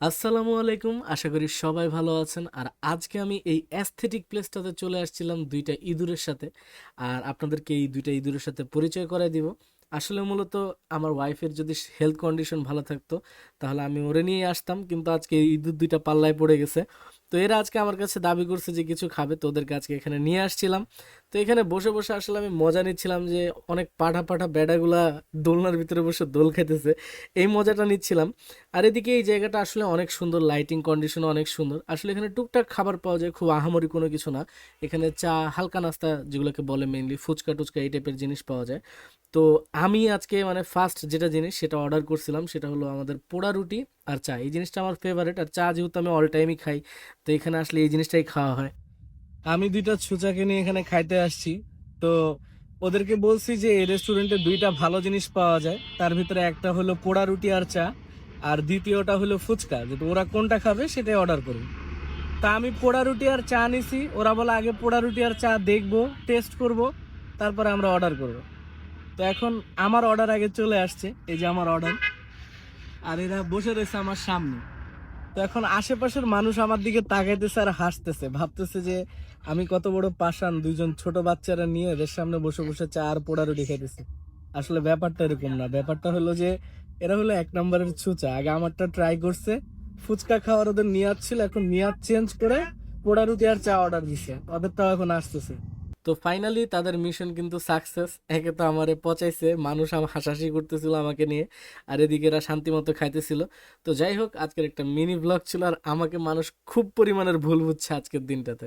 আসসালামু আলাইকুম, আশা করি সবাই ভালো আছেন। আর আজকে আমি এই অ্যাস্থেটিক প্লেসটাতে চলে আসছিলাম দুইটা ইঁদুরের সাথে। আর আপনাদেরকে এই দুইটা ইঁদুরের সাথে পরিচয় করায় দিব। আসলে মূলত আমার ওয়াইফের যদি হেলথ কন্ডিশন ভালো থাকতো তাহলে আমি ওরে নিয়ে আসতাম, কিন্তু আজকে এই ইঁদুর দুইটা পাল্লায় পড়ে গেছে। তো এরা আজকে আমার কাছে দাবি করছে যে কিছু খাবে, তো ওদেরকে আজকে এখানে নিয়ে আসছিলাম। তো এখানে বসে বসে আসলে আমি মজা নিচ্ছিলাম যে অনেক পাঠা পাঠা বেড়াগুলা দোলনার ভিতরে বসে দোল খাইতেছে, এই মজাটা নিচ্ছিলাম। আর এদিকে এই জায়গাটা আসলে অনেক সুন্দর, লাইটিং কন্ডিশন অনেক সুন্দর। আসলে এখানে টুকটাক খাবার পাওয়া যায়, খুব আহামরি কোনো কিছু না। এখানে চা, হালকা নাস্তা যেগুলোকে বলে মেইনলি ফুচকা টুচকা, এই টাইপের জিনিস পাওয়া যায়। তো আমি আজকে মানে ফার্স্ট যেটা জিনিস সেটা অর্ডার করছিলাম, সেটা হলো আমাদের পোড়া রুটি আর চা। এই জিনিসটা আমার ফেভারিট, আর চা যেহেতু আমি অল টাইমই খাই, তো এখানে আসলে এই জিনিসটাই খাওয়া হয়। আমি দুইটা ছুচাকে নিয়ে এখানে খাইতে আসছি। তো ওদেরকে বলছি যে এই রেস্টুরেন্টে দুইটা ভালো জিনিস পাওয়া যায়, তার ভিতরে একটা হলো পোড়া রুটি আর চা, আর দ্বিতীয়টা হলো ফুচকা। যেটা ওরা কোনটা খাবে সেটাই অর্ডার করবে। তা আমি পোড়া রুটি আর চা নিছি, ওরা বলে আগে পোড়া রুটি আর চা দেখবো, টেস্ট করব, তারপরে আমরা অর্ডার করব। তো এখন আমার অর্ডার আগে চলে আসছে, এই যে আমার অর্ডার। আর এরা বসে রয়েছে আমার সামনে। তো এখন আশেপাশের মানুষ আমার দিকে তাকাইতেছে আর হাসতেছে, ভাবতেছে যে আমি কত বড় পাষাণ, দুইজন ছোট বাচ্চারা নিয়ে এদের সামনে বসে বসে চা আর পোড়া রুটি খাইতেছে। আসলে ব্যাপারটা এরকম না, ব্যাপারটা হলো যে এরা হলো এক নম্বরের ছুচা। আগে আমারটা ট্রাই করছে, ফুচকা খাওয়ার ওদের নিয়াত ছিল, এখন নিয়াত চেঞ্জ করে পোড়া রুটি আর চা অর্ডার দিছে, ওদেরটাও এখন আসতেছে। তো ফাইনালি তাদের মিশন কিন্তু সাকসেস। একে তো আমারে পচাইছে, মানুষ হাসাহাসি করতেছিল আমাকে নিয়ে, আর এদিকে এরা শান্তি মতো খাইতেছিল। তো যাই হোক, আজকের একটা মিনি ব্লগ ছিল, আর আমাকে মানুষ খুব পরিমাণের ভুল বুঝছে আজকের দিনটাতে।